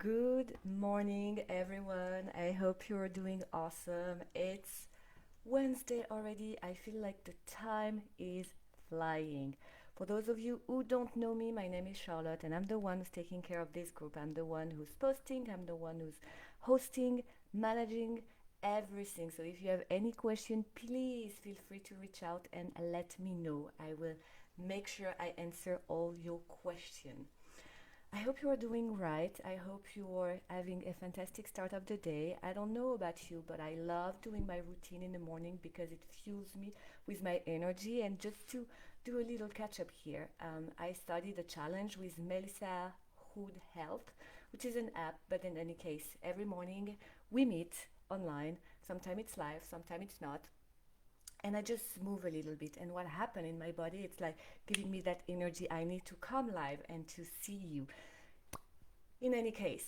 Good morning, everyone. I hope you're doing awesome. It's Wednesday already. I feel like the time is flying. For those of you who don't know me, my name is Charlotte, and I'm the one who's taking care of this group. I'm the one who's posting, I'm the one who's hosting, managing everything. So if you have any question, please feel free to reach out and let me know. I will make sure I answer all your questions. I hope you are doing right. I hope you are having a fantastic start of the day. I don't know about you, but I love doing my routine in the morning because it fuels me with my energy. And just to do a little catch up here, I started a challenge with Melissa Hood Health, which is an app, but in any case, every morning we meet online. Sometimes it's live, sometimes it's not, and I just move a little bit. And what happened in my body, it's like giving me that energy I need to come live and to see you. In any case,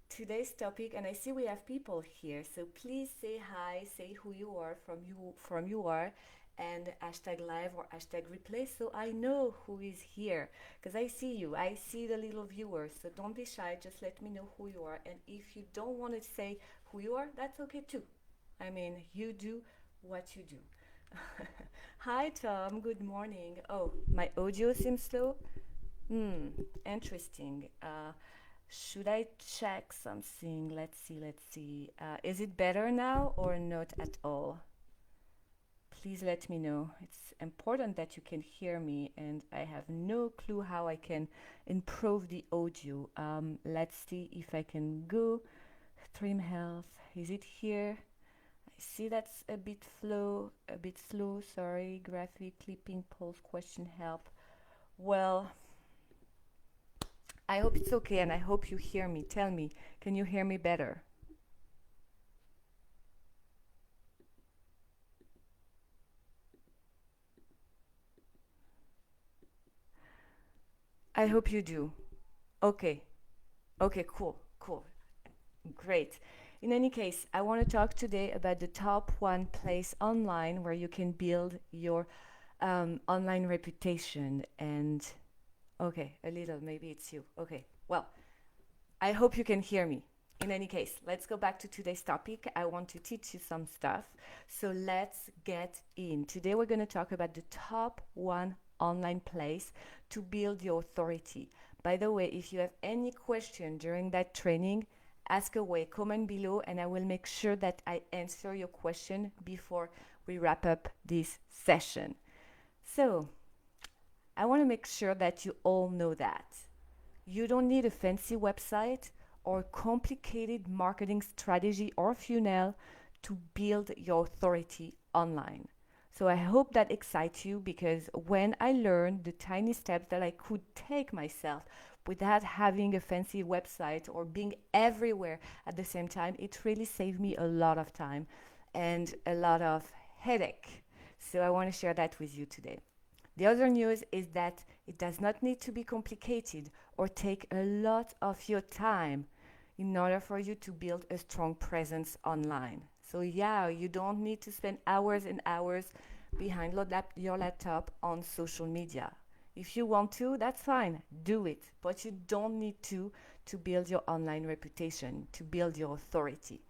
today's topic, and I see we have people here, so please say hi, say who you are, from you are, and hashtag live or hashtag replay, so I know who is here. Because I see you, I see the little viewers, so don't be shy. Just let me know who you are, and if you don't want to say who you are, that's okay too. I mean, you do what you do. Hi Tom, good morning. Oh, my audio seems slow. Hmm, interesting. Should I check something? Let's see, let's see. Is it better now or not at all? Please let me know. It's important that you can hear me, and I have no clue how I can improve the audio. Let's see if I can go. Stream health. Is it here? I see that's a bit slow. Sorry. Graphic, clipping, pulse, question, help. Well, I hope it's okay, and I hope you hear me. Tell me, can you hear me better? I hope you do. Okay. Okay, cool. Cool. Great. In any case, I want to talk today about the top one place online where you can build your online reputation. And okay, a little, maybe it's you. Okay, well, I hope you can hear me. In any case, let's go back to today's topic. I want to teach you some stuff. So let's get in. Today we're going to talk about the top one online place to build your authority. By the way, if you have any question during that training, ask away, comment below, and I will make sure that I answer your question before we wrap up this session. So, I want to make sure that you all know that. You don't need a fancy website or complicated marketing strategy or funnel to build your authority online. So I hope that excites you, because when I learned the tiny steps that I could take myself without having a fancy website or being everywhere at the same time, it really saved me a lot of time and a lot of headache. So I want to share that with you today. The other news is that it does not need to be complicated or take a lot of your time in order for you to build a strong presence online. So, yeah, you don't need to spend hours and hours behind your laptop on social media. If you want to, that's fine, do it. But you don't need to build your online reputation, to build your authority.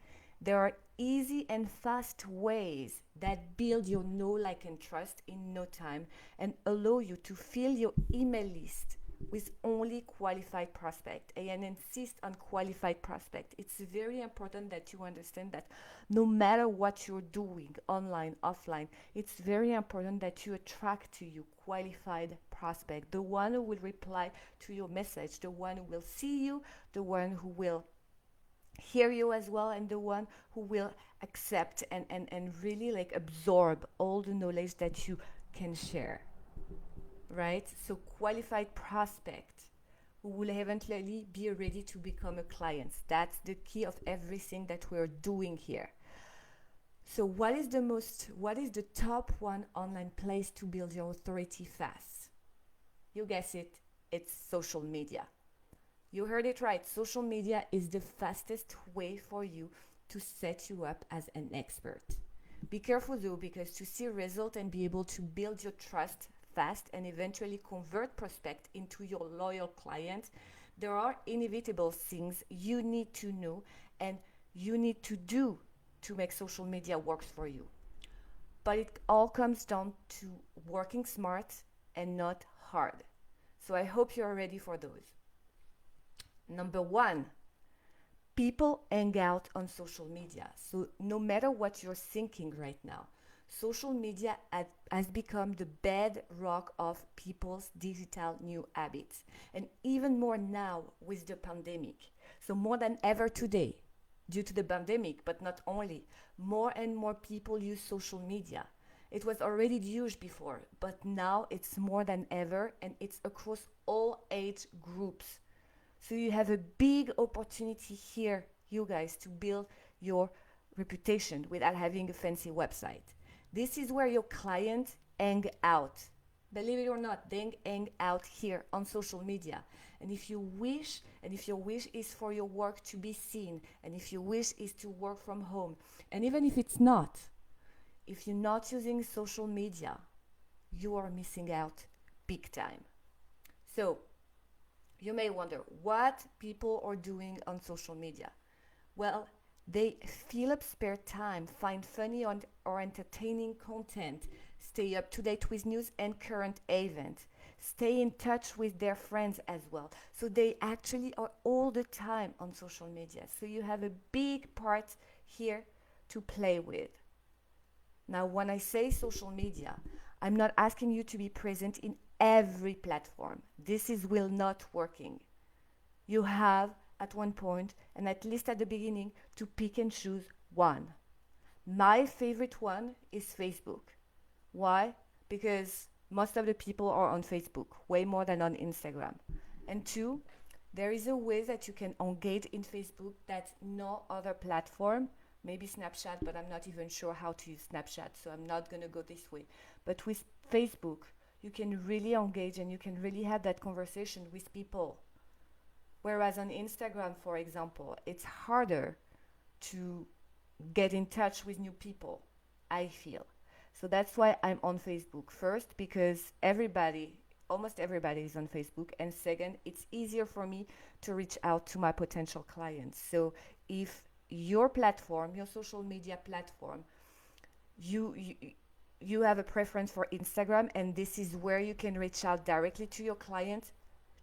There are easy and fast ways that build your know, like, and trust in no time and allow you to fill your email list with only qualified prospect. And insist on qualified prospect. It's very important that you understand that no matter what you're doing, online, offline, it's very important that you attract to you qualified prospect, the one who will reply to your message, the one who will see you, the one who will hear you as well, and the one who will accept and really like absorb all the knowledge that you can share, right? So qualified prospect who will eventually be ready to become a client. That's the key of everything that we're doing here. So what is the top one online place to build your authority fast? You guess it, it's social media. You heard it right. Social media is the fastest way for you to set you up as an expert. Be careful though, because to see result and be able to build your trust fast and eventually convert prospect into your loyal client, There are inevitable things you need to know and you need to do to make social media works for you. But it all comes down to working smart and not hard. So I hope you're ready for those. Number one, people hang out on social media. So no matter what you're thinking right now, social media has become the bedrock of people's digital new habits. And even more now with the pandemic. So more than ever today, due to the pandemic, but not only, more and more people use social media. It was already used before, but now it's more than ever and it's across all age groups. So you have a big opportunity here, you guys, to build your reputation without having a fancy website. This is where your clients hang out. Believe it or not, they hang out here on social media. And if you wish, and if your wish is for your work to be seen, and if your wish is to work from home, and even if it's not, if you're not using social media, you are missing out big time. So you may wonder what people are doing on social media. Well, they fill up spare time, find funny or entertaining content, stay up to date with news and current events, stay in touch with their friends as well. So they actually are all the time on social media. So you have a big part here to play with. Now, when I say social media, I'm not asking you to be present in every platform. This is will not working. You have at one point, and at least at the beginning, to pick and choose one. My favorite one is Facebook. Why? Because most of the people are on Facebook, way more than on Instagram. And two, there is a way that you can engage in Facebook that no other platform, maybe Snapchat, but I'm not even sure how to use Snapchat, so I'm not going to go this way. But with Facebook, you can really engage and you can really have that conversation with people. Whereas on Instagram, for example, it's harder to get in touch with new people, I feel. So that's why I'm on Facebook. First, because almost everybody is on Facebook. And second, it's easier for me to reach out to my potential clients. So if your platform, your social media platform, you have a preference for Instagram and this is where you can reach out directly to your client,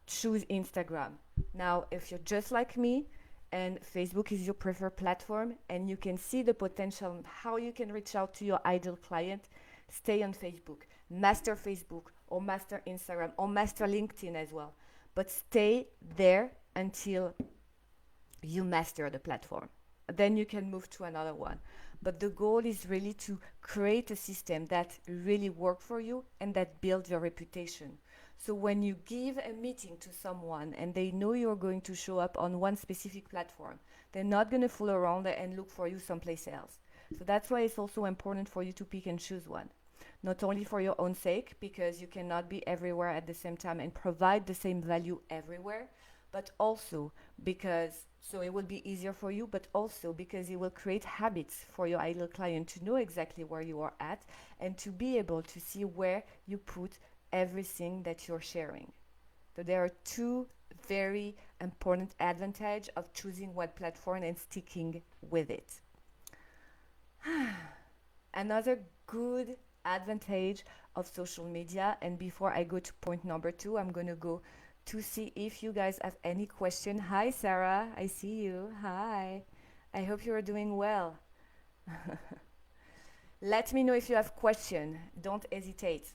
choose Instagram. Now, if you're just like me and Facebook is your preferred platform and you can see the potential how you can reach out to your ideal client, stay on Facebook, master Facebook or master Instagram or master LinkedIn as well. But stay there until you master the platform. Then you can move to another one. But the goal is really to create a system that really works for you and that builds your reputation. So when you give a meeting to someone and they know you're going to show up on one specific platform, they're not going to fool around and look for you someplace else. So that's why it's also important for you to pick and choose one. Not only for your own sake, because you cannot be everywhere at the same time and provide the same value everywhere, but also because so it will be easier for you, but also because it will create habits for your ideal client to know exactly where you are at and to be able to see where you put everything that you're sharing. So there are two very important advantages of choosing one platform and sticking with it. Another good advantage of social media, and before I go to point number 2, I'm going to go to see if you guys have any question. Hi Sarah, I see you. Hi, I hope you are doing well. Let me know if you have question. Don't hesitate.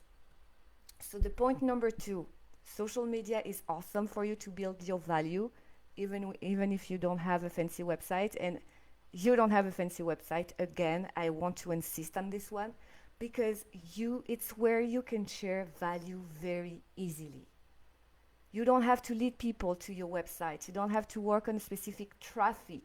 So the point number 2, social media is awesome for you to build your value, even if you don't have a fancy website. And you don't have a fancy website, again, I want to insist on this one, because it's where you can share value very easily. You don't have to lead people to your website. You don't have to work on specific traffic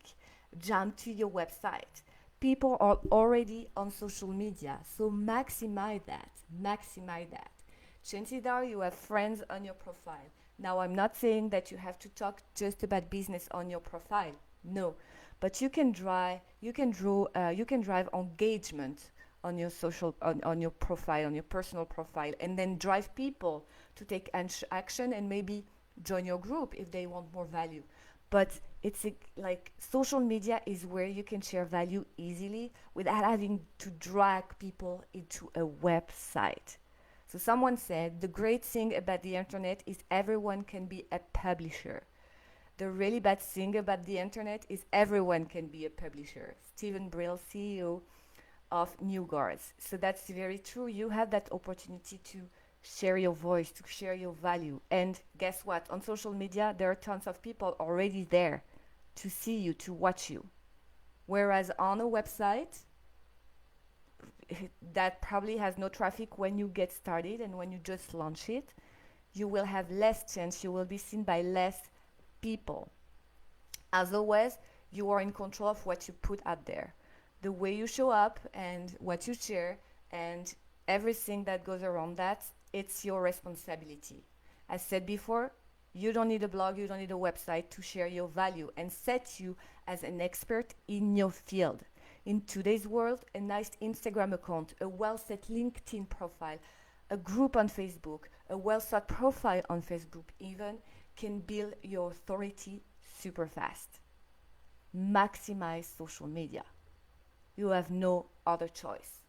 jam to your website. People are already on social media, so maximize that. Maximize that. Chances are you have friends on your profile. Now, I'm not saying that you have to talk just about business on your profile. No, but you can drive engagement on your on your profile, on your personal profile, and then drive people to take action and maybe join your group if they want more value. But it's like social media is where you can share value easily without having to drag people into a website. So someone said the great thing about the internet is everyone can be a publisher. The really bad thing about the internet is everyone can be a publisher. Stephen Brill, CEO of New Guards. So that's very true. You have that opportunity to share your voice, to share your value. And guess what? On social media, there are tons of people already there to see you, to watch you. Whereas on a website, that probably has no traffic when you get started and when you just launch it, you will have less chance, you will be seen by less people. As always, you are in control of what you put out there. The way you show up and what you share and everything that goes around that, it's your responsibility. As said before, you don't need a blog, you don't need a website to share your value and set you as an expert in your field. In today's world, a nice Instagram account, a well-set LinkedIn profile, a group on Facebook, a well-set profile on Facebook even can build your authority super fast. Maximize social media. You have no other choice.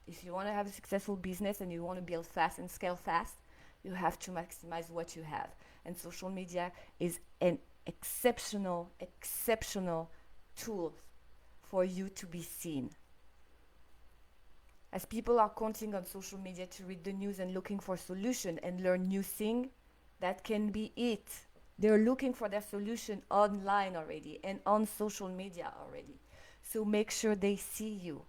If you want to have a successful business and you want to build fast and scale fast, you have to maximize what you have. And social media is an exceptional tool for you to be seen. As people are counting on social media to read the news and looking for solution and learn new things, that can be it. They're looking for their solution online already and on social media already. So make sure they see you.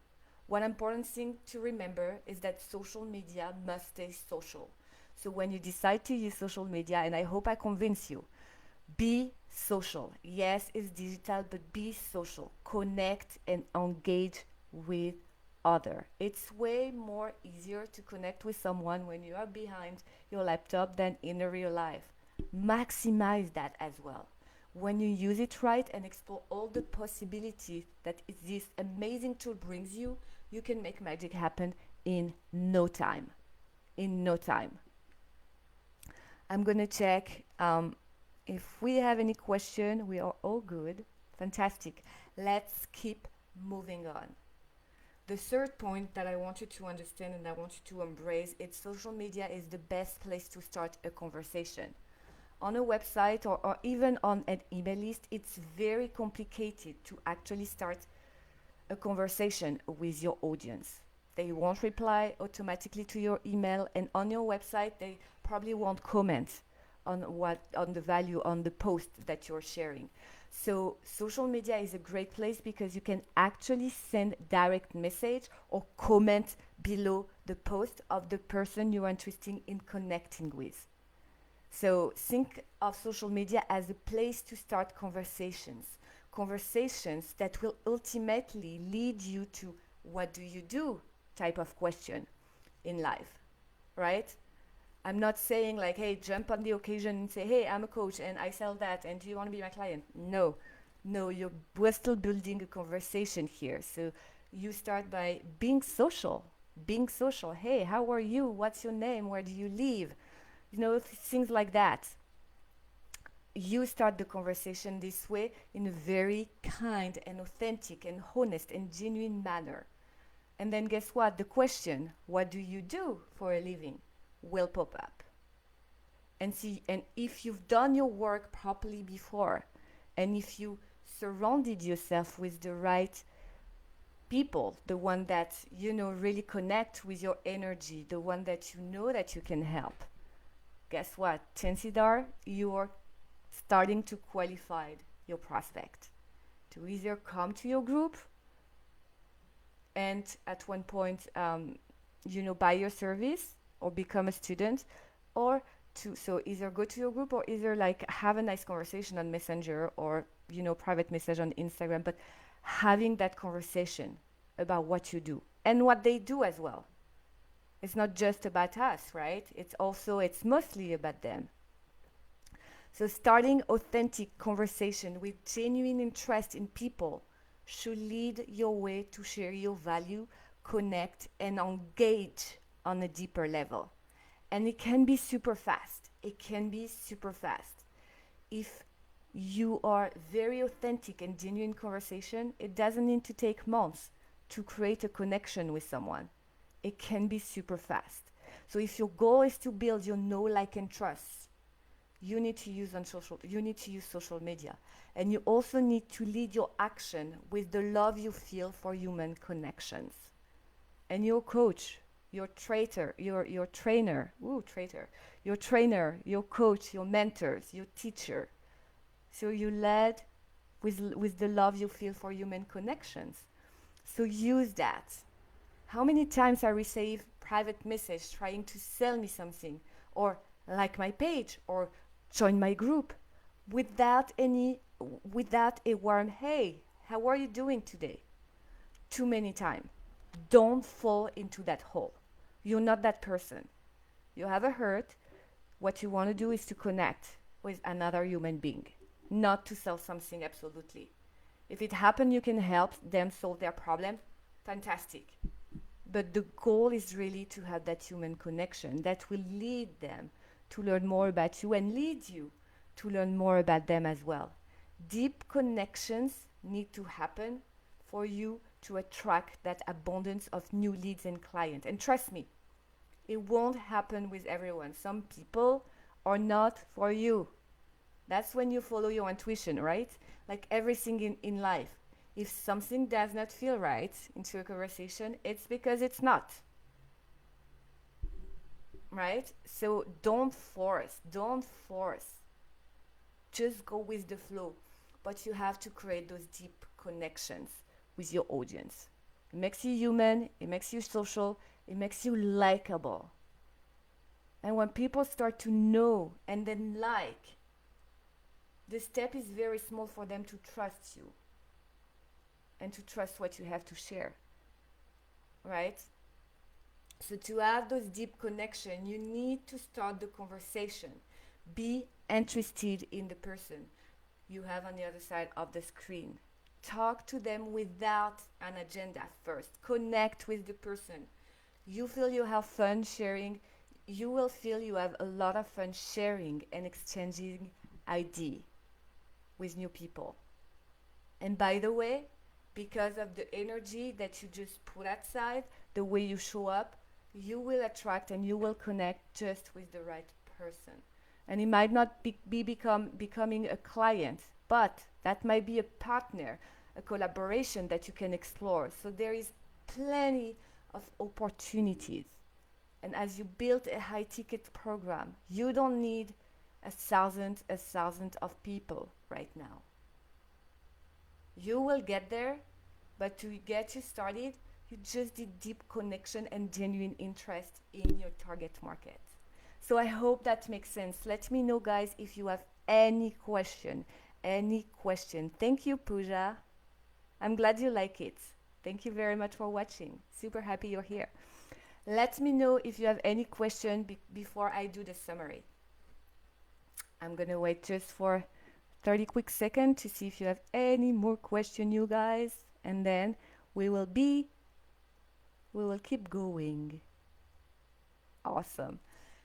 One important thing to remember is that social media must stay social. So when you decide to use social media, and I hope I convince you, be social. Yes, it's digital, but be social. Connect and engage with others. It's way more easier to connect with someone when you are behind your laptop than in a real life. Maximize that as well. When you use it right and explore all the possibilities that this amazing tool brings you, you can make magic happen in no time. In no time. I'm going to check if we have any question. We are all good. Fantastic. Let's keep moving on. The third point that I want you to understand and I want you to embrace is social media is the best place to start a conversation. On a website or even on an email list, it's very complicated to actually start a conversation with your audience. They won't reply automatically to your email, and on your website, they probably won't comment on the value on the post that you're sharing. So social media is a great place because you can actually send direct message or comment below the post of the person you are interested in connecting with. So think of social media as a place to start conversations that will ultimately lead you to what do you do type of question in life, right? I'm not saying like, hey, jump on the occasion and say, hey, I'm a coach and I sell that and do you want to be my client? No, we're still building a conversation here. So you start by being social. Hey, how are you? What's your name? Where do you live? Things like that. You start the conversation this way in a very kind and authentic and honest and genuine manner. And then guess what? The question, what do you do for a living, will pop up. And if you've done your work properly before, and if you surrounded yourself with the right people, the one that really connect with your energy, the one that that you can help, guess what? Chances are you are starting to qualify your prospect to either come to your group and at one point buy your service or become a student, or so either go to your group or either like have a nice conversation on Messenger or private message on Instagram, but having that conversation about what you do and what they do as well. It's not just about us, right? It's mostly about them. So starting authentic conversation with genuine interest in people should lead your way to share your value, connect, and engage on a deeper level. And it can be super fast. it can be super fast. If you are very authentic and genuine conversation, it doesn't need to take months to create a connection with someone. It can be super fast. So if your goal is to build your know, like, and trust, you need to use social media. And you also need to lead your action with the love you feel for human connections. And your coach, your traitor, your trainer, your trainer, your coach, your mentors, your teacher. So you led with the love you feel for human connections. So use that. How many times I receive private message trying to sell me something, or like my page, or join my group, without a warm hey, how are you doing today? Too many times. Don't fall into that hole. You're not that person. You have a hurt. What you want to do is to connect with another human being, not to sell something absolutely. If it happens, you can help them solve their problem. Fantastic. But the goal is really to have that human connection that will lead them to learn more about you and lead you to learn more about them as well. Deep connections need to happen for you to attract that abundance of new leads and clients. And trust me, it won't happen with everyone. Some people are not for you. That's when you follow your intuition, right? Like everything in life. If something does not feel right into a conversation, it's because it's not. Right? So don't force. Just go with the flow. But you have to create those deep connections with your audience. It makes you human, it makes you social, it makes you likable. And when people start to know and then like, the step is very small for them to trust you and to trust what you have to share, right? So to have those deep connection, you need to start the conversation. Be interested in the person you have on the other side of the screen. Talk to them without an agenda first. Connect with the person. You feel you have fun sharing. You will feel you have a lot of fun sharing and exchanging ID with new people. And by the way, because of the energy that you just put outside, the way you show up, you will attract and you will connect just with the right person. And it might not becoming a client, but that might be a partner, a collaboration that you can explore. So there is plenty of opportunities. And as you build a high ticket program, you don't need a thousand of people right now. You will get there, but to get you started, you just need deep connection and genuine interest in your target market. So I hope that makes sense. Let me know, guys, if you have any question. Thank you, Pooja. I'm glad you like it. Thank you very much for watching. Super happy you're here. Let me know if you have any question before I do the summary. I'm gonna wait just for 30 quick seconds to see if you have any more question, you guys, and then we will keep going. Awesome.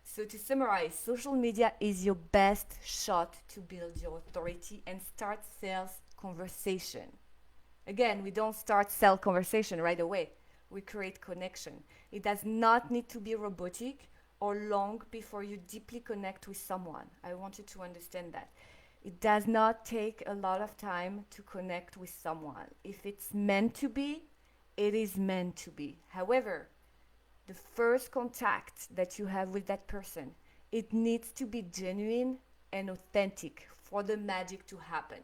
So to summarize, social media is your best shot to build your authority and start sales conversation. Again, we don't start sell conversation right away. We create connection. It does not need to be robotic or long before you deeply connect with someone. I want you to understand that. It does not take a lot of time to connect with someone. If it's meant to be, it is meant to be. However, the first contact that you have with that person, it needs to be genuine and authentic for the magic to happen.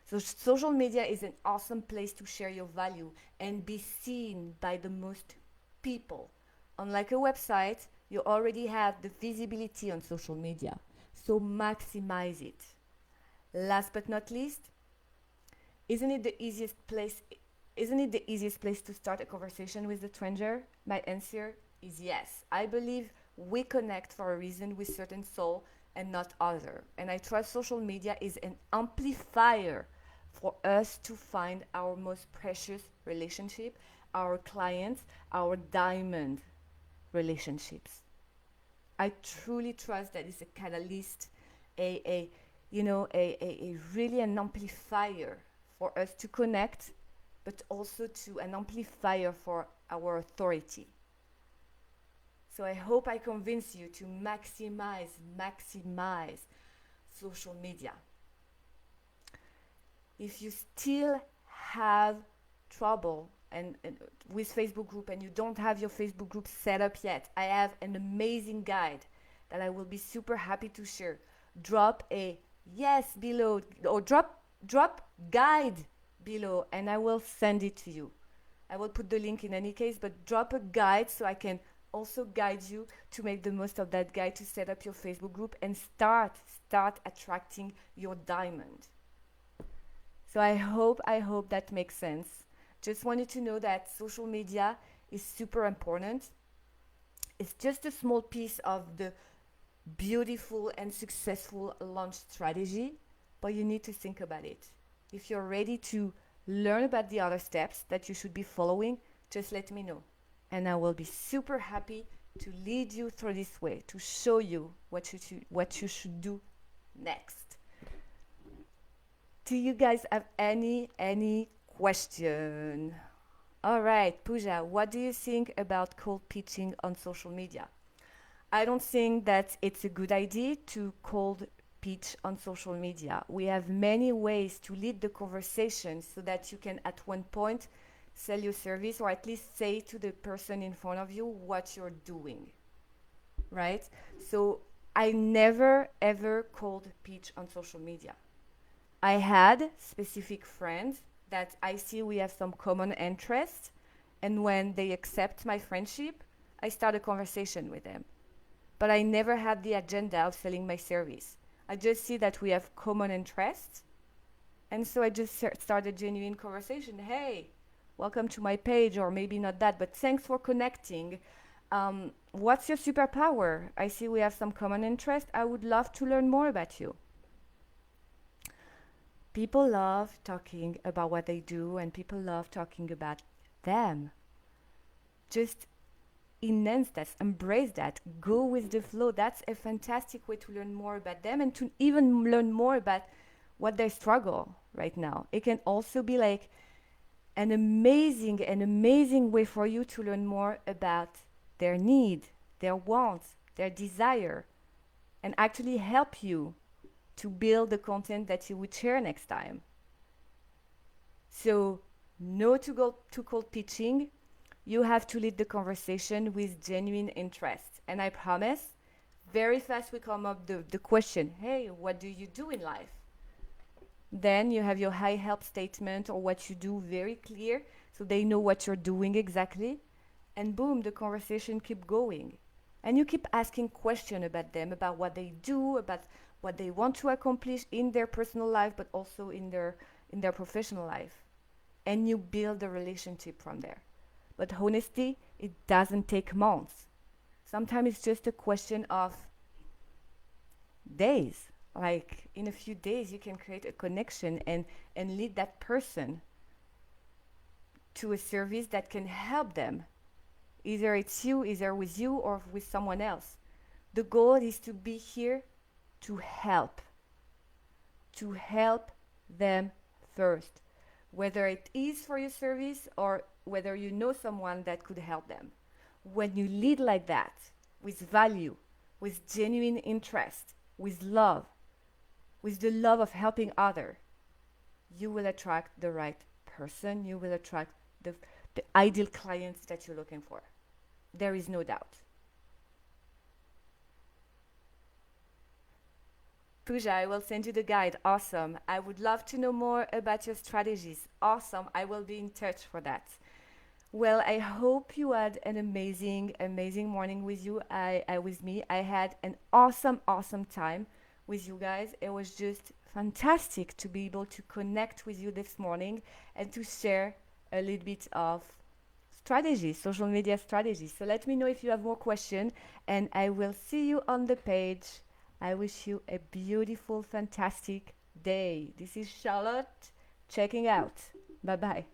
So social media is an awesome place to share your value and be seen by the most people. Unlike a website, you already have the visibility on social media. So maximize it. Last but not least, isn't it the easiest place to start a conversation with a stranger? My answer is yes. I believe we connect for a reason with certain soul and not other. And I trust social media is an amplifier for us to find our most precious relationship, our clients, our diamond relationships. I truly trust that it's a catalyst, a a really an amplifier for us to connect, but also to an amplifier for our authority. So I hope I convince you to maximize social media. If you still have trouble and with Facebook group and you don't have your Facebook group set up yet, I have an amazing guide that I will be super happy to share. Drop a yes below or drop guide below and I will send it to you. I will put the link in any case, but drop a guide so I can also guide you to make the most of that guide to set up your Facebook group and start attracting your diamond. So I hope that makes sense. Just wanted to know that social media is super important. It's just a small piece of the beautiful and successful launch strategy, but you need to think about it. If you're ready to learn about the other steps that you should be following, just let me know. And I will be super happy to lead you through this way, to show you what you should do next. Do you guys have any question? All right, Pooja, what do you think about cold pitching on social media? I don't think that it's a good idea to cold pitch on social media. We have many ways to lead the conversation so that you can at one point sell your service or at least say to the person in front of you what you're doing, right? So I never ever cold pitch on social media. I had specific friends that I see we have some common interests, and when they accept my friendship, I start a conversation with them. But I never had the agenda of selling my service. I just see that we have common interests, and so I just started genuine conversation. Hey, welcome to my page, or maybe not that, but thanks for connecting. What's your superpower? I see we have some common interest. I would love to learn more about you. People love talking about what they do, and people love talking about them. Just enhance that, embrace that, go with the flow. That's a fantastic way to learn more about them and to even learn more about what they struggle right now. It can also be like an amazing way for you to learn more about their need, their wants, their desire, and actually help you to build the content that you would share next time. So, no to go to cold pitching. You have to lead the conversation with genuine interest. And I promise, very fast we come up the question, hey, what do you do in life? Then you have your high help statement or what you do very clear so they know what you're doing exactly. And boom, the conversation keep going. And you keep asking questions about them, about what they do, about what they want to accomplish in their personal life, but also in their professional life. And you build a relationship from there. But honestly, it doesn't take months. Sometimes it's just a question of days. Like in a few days, you can create a connection and lead that person to a service that can help them. Either it's you, either with you or with someone else. The goal is to be here to help them first, whether it is for your service or whether you know someone that could help them. When you lead like that, with value, with genuine interest, with love, with the love of helping others, you will attract the right person, you will attract the ideal clients that you're looking for. There is no doubt. Pooja, I will send you the guide. Awesome. I would love to know more about your strategies. Awesome. I will be in touch for that. Well, I hope you had an amazing morning with you. With me. I had an awesome time with you guys. It was just fantastic to be able to connect with you this morning and to share a little bit of strategies, social media strategies. So let me know if you have more questions, and I will see you on the page. I wish you a beautiful, fantastic day. This is Charlotte checking out. Bye bye.